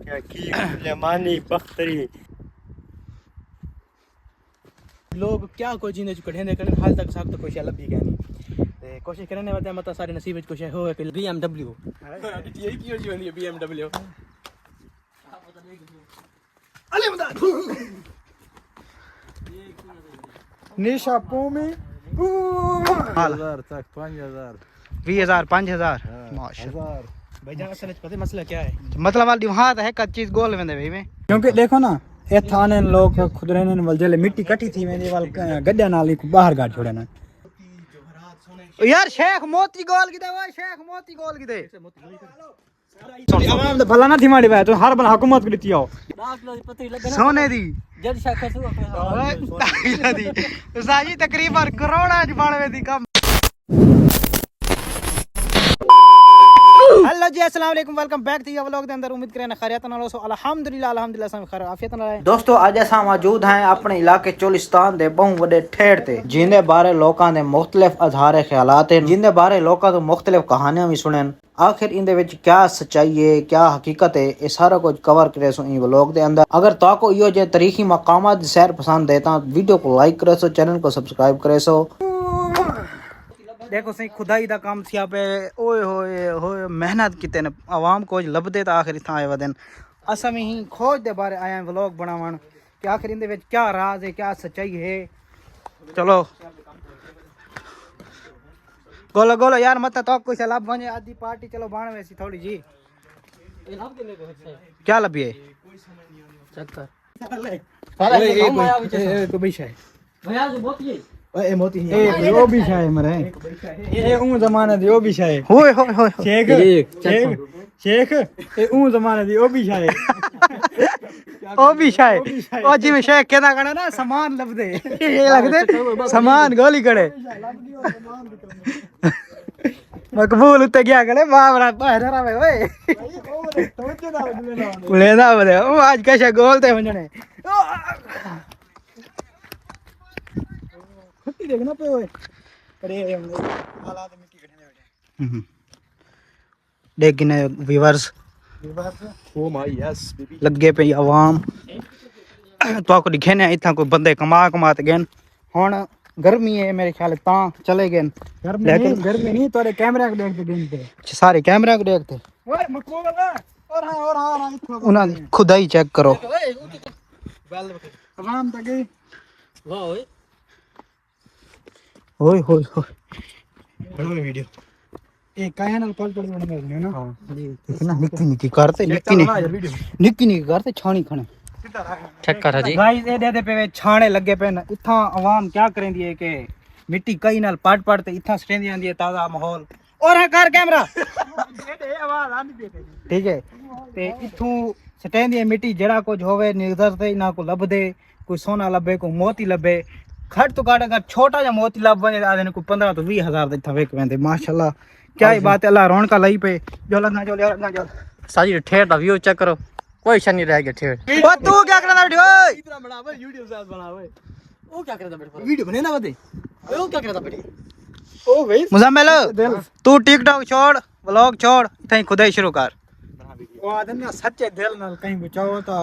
क्या की लेमानी बख्तरी लोग क्या कोई जीने चुके हैं करने हाल तक साख तो कोई शे लभी गया नहीं ते कोशिश करने वाले मत सारे नसीब में कुछ हो कि BMW यही क्यों जी होनी है BMW अले बता निशापों में 5000 तक 5000 20,000 5,000 माशाल्लाह भाईजान असल पता मसला क्या है मतलब वाली वहां है कच्ची चीज गोल वेंदे भाई में क्योंकि देखो ना ए थाने लोग खुद रहने वाल जले मिट्टी कटी थी वेंदी वाल गड्ढा नाल ही बाहर गाड़ छोड़े ना यार शेख मोती गोल की दे वो शेख मोती गोल की दे आवाम तो भला ना थी माड़ी भाई तो हर बल हुकूमत को लेती आओ सोने दी जद शाखा ओए दी साजी तकरीबन करोड़ा च बाड़वे दी कम हेलो जी अस्सलाम वालेकुम वेलकम बैक टू व्लॉग दे अंदर उम्मीद करें खैरियत नाल हो अल्हम्दुलिल्लाह सब खैर आफियत नाल है दोस्तों आज असां मौजूद हैं अपने इलाके चोलिस्तान दे बहुत बड़े ठेड़ ते जिंदे बारे लोकां दे मुख्तलिफ अज़हारे ख्यालात हैं जिंदे बारे लोकां तो मुख्तलिफ कहानियां भी सुनन आखिर इंदे विच क्या सच्चाई है क्या हकीकत है ये सारा कुछ कवर करे सो इन व्लॉग दे अंदर अगर ताको इयो जे तारीखी मकामात दी सैर पसंद है ता वीडियो को लाइक करे सो चैनल को सब्सक्राइब करे सो देखो सही खुदाई दा काम थिया पे ओए होए होए मेहनत किते ने आवाम को लभदे ता आखिर इथा आए वदन असा में ही खोज दे बारे आया व्लॉग बनावन कि आखिर इंदे विच क्या राज है क्या सच्चाई है चलो गोलो गोलो यार मत तो कुछ लाभ बने आधी पार्टी चलो बाण वैसी थोड़ी जी ये लाभ के लिए क्या लभी है चक्कर तो बिशा है भैया जो बहुत ही ए मोती ए ओ बिशा है मरे ए ऊ जमाने दी ओ बिशा है होए होए होए शेख शेख शेख ए ऊ जमाने दी ओ बिशा है ओ भी शाय ओ जी में शेख कहना कना ना सामान लबदे ये लगदे सामान गोली कड़े मकबूल उते गया कड़े बाबरा पहरा में ओए लेदा बदे ओ आज कैसे गोलते वंजने खट्टी देखना पे ओए अरे हालात मिट्टी कटने बैठे लेकिन viewers oh my yes baby लगे पे आवाम तो आपको दिखे ना इतना कोई बंदे कमा ते गए हुन गर्मी है मेरे ख्याल ता चले गए लेकिन गर्मी नहीं तोरे कैमरा को देखते दिन पे सारे कैमरा को देखते ओए मकबूल ना और हां उना खुदा ही चेक करो आवाम तक गई वाह ओए ओए होए होए बड़ो वीडियो ए काया नाल कॉल कर बना ना हां जी देखना निक्की करते निक्की करते छानी खाने चक्कर है जी गाइस ए दे पे छाने लगे पे न इथा आवाम क्या करेंदी है के मिट्टी कई नाल पाट ते इथा स्टेंदी आंदी है ताजा माहौल और है कर कैमरा आवाज आंदी दे ठीक है ते इथू स्टेंदी है मिट्टी जड़ा कुछ होवे नजर ते ना को लबदे कोई सोना लबे को मोती लबे खट तो काट अगर छोटा जा मोती लब बने आदे को 15 तो 20,000 दे थवे वेंदे माशाल्लाह क्या ही बात है अल्लाह रौनका लई पे जो लगा जो साजी ठेठ दा व्यू चेक करो कोई शन नहीं रह गया ठेठ ओ तू क्या करदा बैठी ओए इतना बना भाई वीडियो साथ बना भाई वो क्या करदा बैठ वीडियो बने ना बदे वो क्या करदा बैठी ओ भाई मुजम्मिल तू टिकटॉक छोड़ व्लॉग छोड़ इथई खुदा ही शुरू कर ओ आदमी ना सच्चे दिल नाल कहीं बचाओ तो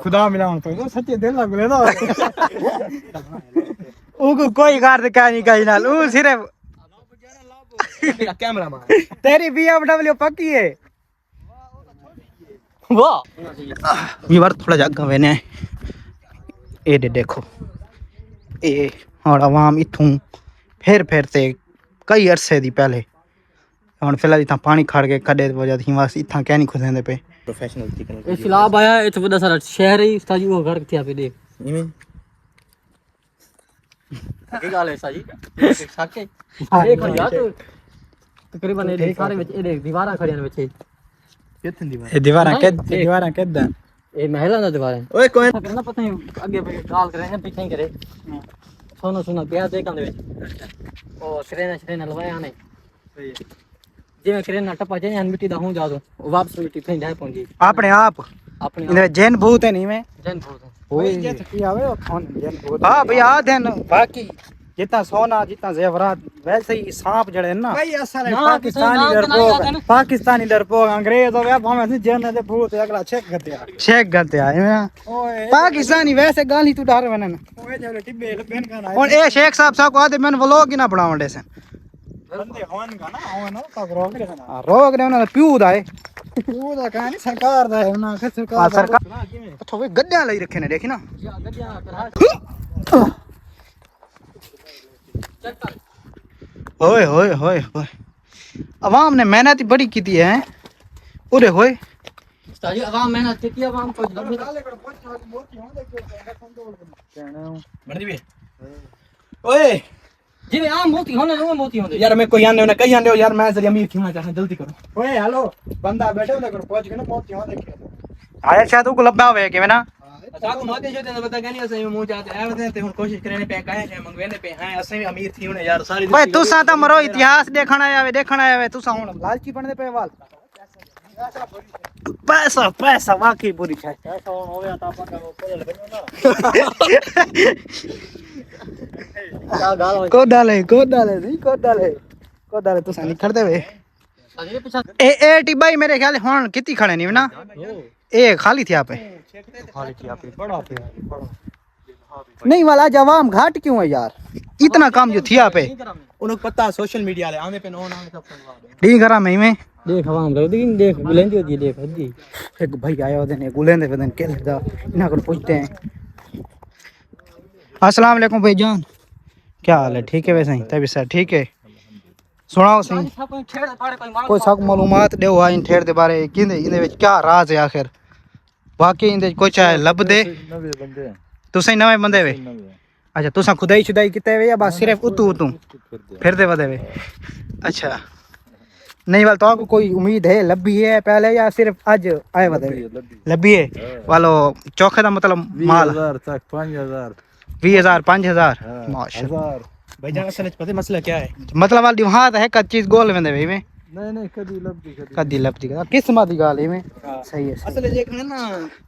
खुदा मिलावन पे सच्चे दिल नाल बोले ना ऊ कोई कार दे का नहीं कहीं नाल ऊ सिर्फ कैमरा मार तेरी BMW पक्की है वाह ये बार थोड़ा जगह वेने ए दे देखो ए और आवाम इथू फिर ते कई अरसे दी पहले हुन फिलहाल इथा पानी खड़ के कदे वजह थी वास इथा क्या नहीं खुदेंदे पे प्रोफेशनल तरीके नाल ए सिलाब आया इथे बड़ा सारा शहर ही साजी वो घर किया पे देख इमे की गाल है साजी साके देख यार तकरीबन ये सारे विच ए देख दीवारां खड़ियां ने विच कितन दीवारां केदा ए महला ना दीवारां ओए कोई ना पता नहीं आगे पे गाल करे ना पीछे करे सोना क्या देख अंदर विच ओ श्रेना लवाया ने जे मैं करे ना टपा जे मिट्टी दा हूं जा दो वापस मिट्टी फें जाए पहुंची अपने आप इधर जैन भूत है नहीं में जैन भूत ओए ये की आवे खान जन हां भई आ देन बाकी जितना सोना जितना जेवरात वैसे ही सांप जड़े हैं ना भाई असल ना, पाकिस्तानी ना, डरपोक ना, ना, पाकिस्तानी डरपोक अंग्रेज हो गया हमें से जेल दे भूत अगला चेक करते यार चेक करते आए हैं ओए पाकिस्तानी वैसे गाली तू डर वने ओए जो टिब्बे पेन का ना और ए शेख साहब साहब को आदे मैंने व्लॉग ही ना बनावंडे से बंदे होन का ना होन का रोक दे ना रोग ने उन्होंने प्यू दाए वो दा कहानी सरकार दा है ना हाँ, सरकार तो वे गड्ढा लाई रखे ने देखी ना ओए होए होए होए अवाम ने मेहनत ही बड़ी की थी है पूरे होए उस्ताद जी आवाम मेहनत की थी आवाम को लंबी ओए जिਵੇਂ ਆਮ ਮੋਤੀ ਹੋਣੇ ਉਹ ਮੋਤੀ ਹੁੰਦੇ यार मैं कोई आने कहीं आने यार मैं जरा अमीर क्यों चाहता जल्दी करो ओए हेलो बंदा बैठे उधर पहुंच के ना पहुंच क्यों देखे आया शायद को लब्बा हुए कि ना अच्छा को माते जो बता कहनी असई मुंह चाहते आवे ते हुन कोशिश करने पे काहे है मंगवेने पे हैं असई भी अमीर थी हुने यार सारी भाई तुसा तो मरो इतिहास देखना आवे तुसा हुन लालची बनने पे वाल पैसा पैसा वाकई बुरी है ऐसा होवे ता अपन वो कोल बनो ना को डाले नहीं को डाले तुसा निखर दे वे ਅਜੇ ਪਿਛਾ ए टिबाई मेरे ख्याल हुन कितनी खड़े नहीं ना ए खाली थी आप बड़ा पे बड़ा नहीं वाला जवाम घाट क्यों है यार इतना काम जो थी आप उनको पता सोशल मीडिया ले आने पे नो नाम सब करवा डी करा मैं में ਦੇਖ ਆਵਾਮ ਲੱਗਦੀ ਕਿ ਦੇਖ ਗੁਲੇਂਦੀ ਹੋਦੀ ਦੇਖ ਹੱਦੀ एक भाई आया होते ने गुलेंदे वदन के लगा इना को पूछते हैं अस्सलाम वालेकुम भाईजान क्या हाल है ठीक है वैसे ही तभी सर ठीक है सुनाओ सही ਸਭ ਕੋਈ ਛੇੜ ਪਾੜੇ ਕੋਈ ਮਾਰ कोई सक मालूमात दे हुआ इन ठेर दे बारे किंदे इने विच क्या राज है आखिर वाकई इंदे कुछ है लब दे नवे बंदे तुसे नवे बंदे वे अच्छा तुसा खुदाई शुदाई किते वे या बस सिर्फ उतू उतू फिर दे वदे वे अच्छा नहीं वाल तो आपको कोई उम्मीद है लब्बी है पहले या सिर्फ आज आए वदे लब्बी है वालो चौखे दा मतलब माल 5000 तक 5000 20000 5000 माशाल्लाह भाईजान असल में पता मसला क्या है मतलब वाली वहां है कच्ची गोल वेंदे वे में नहीं कदी लबदी कदी लबदी का किस्मत दी गाल है में सही है असल जे खने ना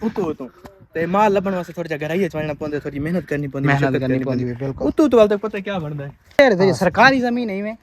उतो ते माल लबण वास्ते थोड़ी जगह रही चलना पौंदे थोड़ी मेहनत करनी पौंदी मेहनत करनी पौंदी है बिल्कुल उतो तो वाल तक पता क्या बनदा है ठेर दे सरकारी जमीन है में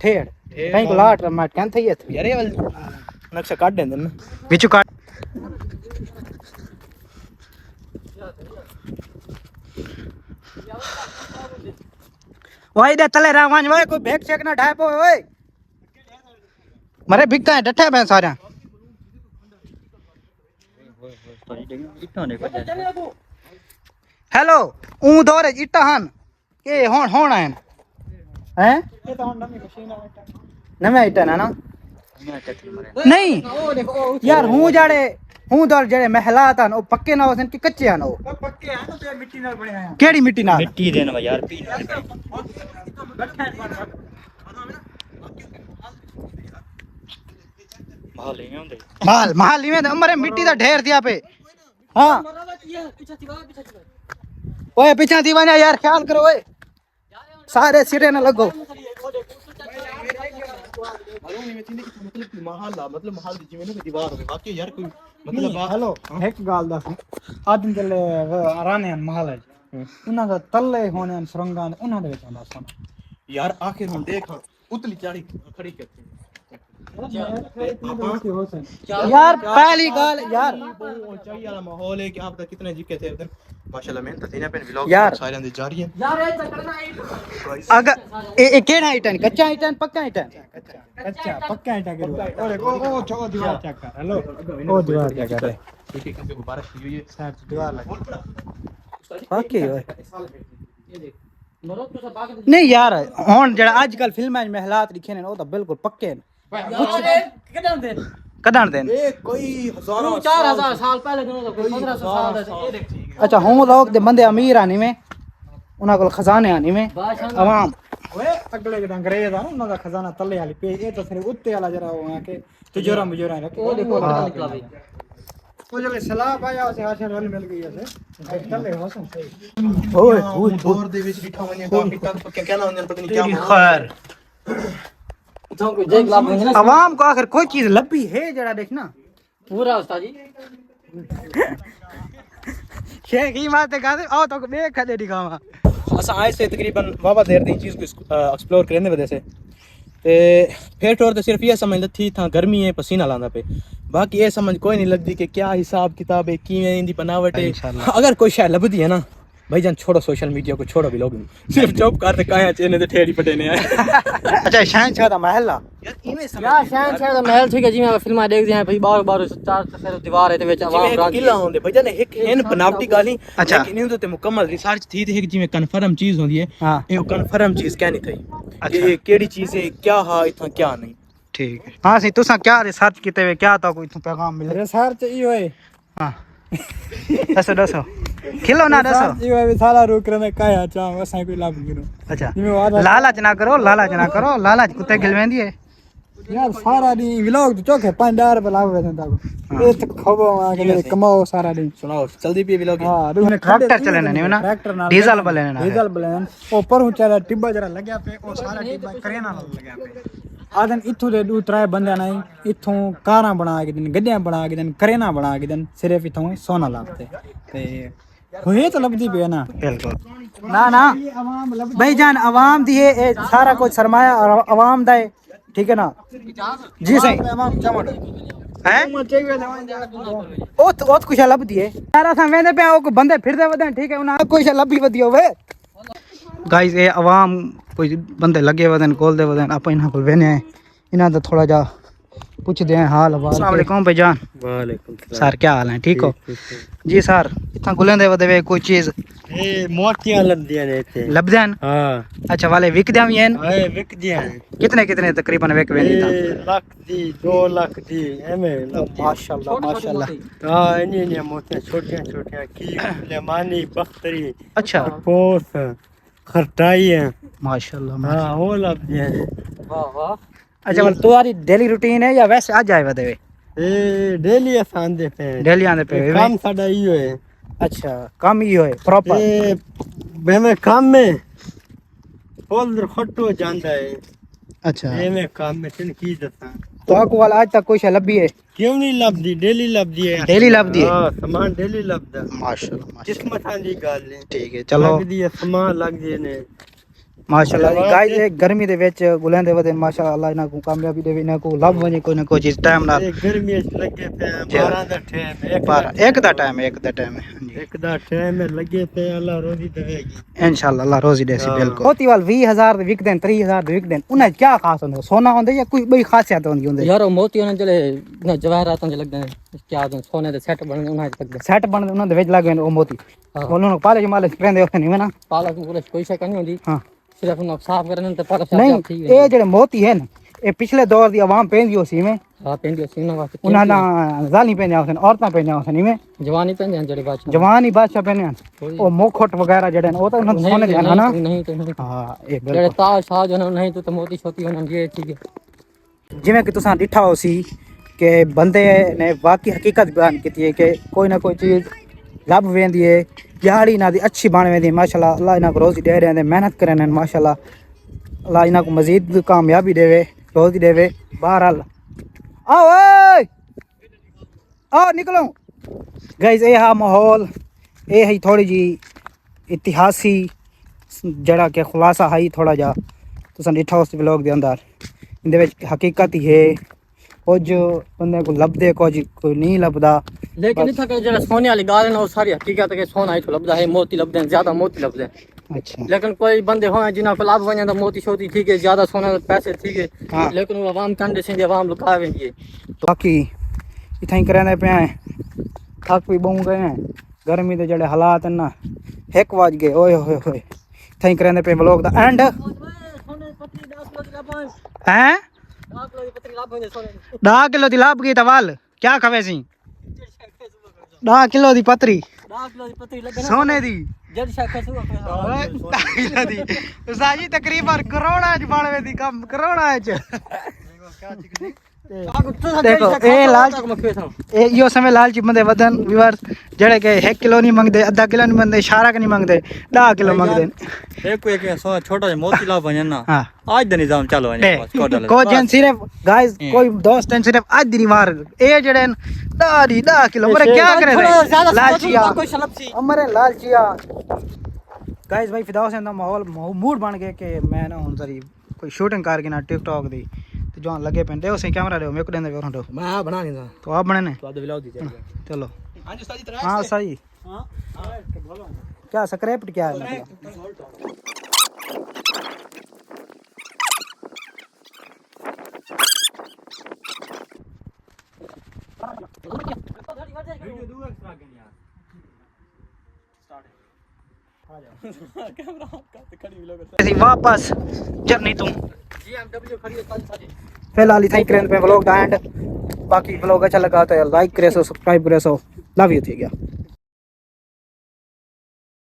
ठेर कहीं को लाट माट कहन थई है यार ये वाल नक्शा काट देंदे ना बिचू काट ओए दे तले रावान ओए कोई भेक चेक ना ढापो ओए मरे भिक्का है डठे पे सारा हेलो ऊ दौरे इट्टा हन के होण होण है हैं ये तो नमी मशीन है नवे इट्टा ना ना नहीं यार हूं जाड़े हूं दौर जड़े महलात हन ओ पक्के ना होसन कि कच्चे हन ओ पक्के हैं तो मिट्टी नाल बने हैं केड़ी मिट्टी नाल मिट्टी देना यार पी माल ही होंदे माल माल में अमरे मिट्टी दा ढेर थिया पे हां ओए पीछे दीवाना यार ख्याल करो ओए सारे सिरे ना लगो मतलब महल दी जिवें ना दीवार होवे वाकई यार कोई मतलब हेलो एक गाल दस आदम चले राने महल है उन्हां दा तल्ले होने सुरंगां उन्हां दे विच आंदा सोना यार आखिर हम देख उतली चाड़ी खड़ी करते यार पहली गाल यार ऊंचाई वाला माहौल है कि आप तक कितने जिके थे उधर माशाल्लाह मेहनत थी ना पे व्लॉग यार। सारे दे जारी है ਯਾਰ ਇਹ ਚੱਕਰ ना अगर ए केड़ा आइटन कच्चा आइटन पक्का आइटन कच्चा पक्का ईटा के ओए ओ छो दीवार चेक कर हेलो ओ दीवार चेक कर ठीक है क्योंकि मुबारक की हुई है साइड से दीवार लगी वाकई ओए ਇਹ ਦੇਖ ਮਰੋ ਤੁਸੀਂ ਬਾਗ ਦੇ नहीं यार हुन जेड़ा आजकल फिल्मां में महलात लिखे ने ओ तो बिल्कुल पक्के ने ਕਿਦਾਂ ਦੇ कदण देन ए कोई हजारों 4000 साल पहले दिनों ਦਾ ਕੋਈ 1500 ਸਾਲ ਦਾ ਇਹ ਦੇਖ अच्छा हम लोग दे बंदे अमीर आनी में उना कोल खजाने आनी में ਬਾਦਸ਼ਾਹ आवाम ओए अगले जेड़ा अंग्रेज आ ना उन्हां दा खजाना तल्ले वाली पे ये तो सिर्फ उत्ते वाला जरा हो है कि तिजोरा मुजोरा रखे ਉਹ ਦੇਖੋ ਨਿਕਲਾ ਬਈ वो जब सलाह आया उसे आशा रल मिल गई ऐसे तल्ले हो सही ओए दौर दे विच लिखा वने काफी तक क्या ना होने पता नहीं क्या खैर तो कोई देख ला बंद ना आवाम को आखिर कोई चीज लब्बी है जरा देखना पूरा उस्ताद जी शेख ही बात कहते आओ तो देख खदे दिखावा असा आए से तकरीबन वावा देर दी चीज़ को एक्सप्लोर करने वजह से ते फिर टोर तो सिर्फ ये समझ थी था गर्मी है पसीना लाना पे बाकी ये समझ कोई नहीं लगती कि क्या हिसाब किताब है किवें इंदी बनावट है अगर कोई शायद लभदी है ना भाईजान छोड़ो सोशल मीडिया को छोड़ो भी लोग सिर्फ चुप करते काया चेने ते ठेड़ी पटे ने अच्छा शहनशाह दा महल यार शहर ਦਾ ਮਹਿਲ ਠੀਕ ਹੈ ਜਿਵੇਂ ਆਪਾਂ ਫਿਲਮਾਂ ਦੇਖਦੇ ਆਂ ਭਈ ਬਾਹਰ ਬਾਹਰ ਚਾਰ ਚਫੇਰ ਦੀਵਾਰ ਹੈ ਤੇ ਵਿੱਚ ਆਵਾਮ ਜਿਵੇਂ ਕਿਲਾ ਹੁੰਦੇ ਭਾਈਜਾਨ ਇੱਕ ਹਨ ਬਨਾਵਟੀ ਗਾਲੀ ਲੇਕਿਨ ਇਹਦੇ ਤੇ ਮੁਕੰਮਲ ਰਿਸਰਚ ਥੀ ਤੇ ਇੱਕ ਜਿਵੇਂ ਕਨਫਰਮ ਚੀਜ਼ ਹੁੰਦੀ ਹੈ ਇਹ ਕਨਫਰਮ ਚੀਜ਼ ਕਹਿ ਨਹੀਂ ਥਈ ਇਹ ਕਿਹੜੀ ਚੀਜ਼ ਹੈ क्या हा इथा क्या नहीं ठीक है हां सी तुसा क्या रिसर्च कीते हुए क्या तो कोई पैगाम मिले रिसर्च ई होए हां दसो खिलो ना दसो ई होए सारा रुक रहे काया चाह असा कोई लाभ गिरो अच्छा लालच ना करो लालच कुत्ते गिलवेंदी है यार सारा दी व्लॉग तो चोखे 5 रुपए लाभ वेंदा को ए खबो आ के कमाओ सारा दिन सुनाओ जल्दी भी व्लॉग हां ट्रैक्टर चलेने नहीं ना ट्रैक्टर ना डीजल बलेने ना डीजल बलेन ऊपर ऊंचा टिब्बा जरा लगया पे ओ सारा टिब्बा करेना लगया पे आदन इथों दे दू त्रै बंदे नहीं इथों कारां बना के दिन गड्डियां बना के दिन करेना बना के दिन सिर्फ इथों सोना लाते ते होए तो लबदी पे ना बिल्कुल ना भाई जान आवाम दी है सारा कुछ सरमाया आवाम दा है ठीक है ना जी सही हैं ओत कुछ लभदी है यार असा वेंदे पे ओ बंदे फिरदे वदन ठीक है उना कुछ लभी वदी होवे गाइस ये आवाम कोई बंदे लगे वदन कोलदे वदन आप इना कोल वेने इना तो थोड़ा जा पूछदे हैं हाल हवाल अस्सलाम वालेकुम भाईजान वालेकुम सलाम सर क्या हाल है ठीक हो जी सर इतना गुलेंदे वदे कोई चीज ए मोतियां लंदियां ने इथे लभदन हां अच्छा वाले विकदे भी हैं ए विक दियां कितने तकरीबन विक वेंदी ता लाख दी 2 लाख दी एमे माशाल्लाह हां इन्हीं मोतियां छोटियां की लेमानी बख्तरी अच्छा पोस खरटाई है माशाल्लाह हां वो लब दियां ਵਾਹ ਵਾਹ अच्छा मतलब तुम्हारी डेली रूटीन है या वैसे आज आए वदे ए डेली आसान दे पे डेली आंदे पे काम साडा इयो है अच्छा काम ही है प्रॉपर ए मैं काम में फोल्डर खट्टो जांदा है अच्छा ये मैं काम में तिन की दसा तो आपको वाला आज तक कोई शे लभी है क्यों नहीं लबदी डेली लबदी है डेली लभदी है हां सामान डेली लबदा माशाल्लाह किस्मत दी गल है ठीक है चलो लगदी है सामान लग जे ने माशाल्लाह गाइस ये गर्मी दे विच गुलेंदे वदे माशाल्लाह इना को कामयाबी देवे इना को लब वने कोई ना कोई चीज टाइम ना गर्मी लगे पे 12 दा टाइम एक दा टाइम एक दा टाइम लगे पे अल्लाह रोजी देवेगी इंशाल्लाह अल्लाह रोजी देसी बिल्कुल होती वाल 20000 दे विक देन 3000 दे विक देन उन्हें क्या खास होंदे सोना होंदे या कोई बड़ी खासियत होंदी होंदे यार ਉਹ ਮੋਤੀ ਉਹਨਾਂ ਜਿਹੜੇ ਨਾ ਜਵਾਹਰਾਤਾਂ ਚ ਲੱਗਦੇ ਨੇ ਕਿਆ ਦੇ ਸੋਨੇ ਦੇ ਸੈੱਟ ਬਣਦੇ ਉਹਨਾਂ ਚ ਲੱਗਦੇ सेट बनदे उन्हां दे विच लगे ओ मोती ਉਹਨਾਂ ਨੂੰ ਪਾਲੇ ਜਮਾਲੇ sprende होते नहीं ना ਪਾਲਕ ਪੂਰੇ ਕੋਈ ਸ਼ੱਕ ਨਹੀਂ ਹੁੰਦੀ हां सिर्फ उन्हें साफ करने ते पालक नहीं साफ ठीक ये जेड़े मोती है ये पिछले दौर दी आवाम पेंदी होसी में हां पेंदी सीना वास्ते उन्हां ना जाली पेंदे होसन औरतां पेंदे होसन में जवानी पेंदे जेड़े बादशाह जवान ही बादशाह पेंदे ओ मोखट वगैरह जेड़े ओ तो उन्हां सोने दे ना नहीं तो नहीं हां ये जेड़े ताज शाह जो नहीं तो मोती छोती होना ये ठीक है जिवें कि तुसां डिठा होसी कि बंदे ने वाकई हकीकत बयान की है कि कोई ना कोई चीज लब वेंदी है दिहाड़ी ना दी अच्छी बन वेंदी माशाल्लाह अल्लाह इना को रोजी दे रहे हैं मेहनत करन माशाल्लाह अल्लाह इना को मजीद कामयाबी देवे रोजी देवे बहरहाल आओ ओए आओ निकलो गाइस ये हा माहौल ये है थोड़ी जी इतिहासी जड़ा के खुलासा है थोड़ा जा तुसां डिठा उस व्लॉग दे अंदर इंदे विच हकीकत ही है कुछ बंदे को लभदे कुछ कोई नहीं लभदा लेकिन इतना के जेड़ा सोने वाली गाल है ना वो सारी हकीकत है कि सोना ही तो लभदा है मोती लभदे ज्यादा मोती लभदे अच्छा लेकिन कोई बंदे हो जिन्हां को लाभ वने मोती छोती ठीक है ज्यादा सोना पैसे ठीक है हाँ। लेकिन वो आवाम कंडे से आवाम लुका वेंदी है तो बाकी इथाई करने पे हैं थक भी बहु गए हैं गर्मी दे जड़े हालात हैं ना 1 बज गए ओए होए होए इथाई करने पे व्लॉग दा एंड हैं 10 किलो दी लाभ गई तवाल क्या खवे सी 10 किलो दी पतरी सोने दी जद शाखा सु 10 किलो दी उसाजी तकरीबन करोड़ा च बालवे दी कम करोड़ा च देखो ए लाल ए यो समय लालची बंदे वदन व्यूअर्स जड़े के 1 किलो नहीं मंगदे आधा किलो नहीं मंगदे इशारा के नहीं मंगदे 10 किलो मंगदे एक सो छोटा मोती ला बने ना हां आज द निजाम चालू है को जन सिर्फ गाइस कोई दोस्त हैं सिर्फ आज दी मार ए जड़े 10 किलो मरे क्या करे लालचिया कोई शलप सी हमारे लालचिया गाइस भाई फिदा हुसैन दा माहौल मूड बन गया कि मैं ना हुन जरी कोई शूटिंग करके ना टिकटॉक दी ते जो लगे पेंदे उसे कैमरा दे मेरे को देंदे फिर हटो मैं आ बना नहीं तो आप बने ने तो आप व्लॉग दीजिए चलो हां जी उस्ताद जी तरह हाँ सही क्या स्क्रिप्ट क्या है मतलब ऐसी वापस जर्नी तुम जीएमडब्ल्यू खड़ी है कल सारी फिलहाल इतना ही करें पे व्लॉग दा एंड बाकी व्लॉग अच्छा लगा तो लाइक करे सो सब्सक्राइब करे सो लव यू थी गया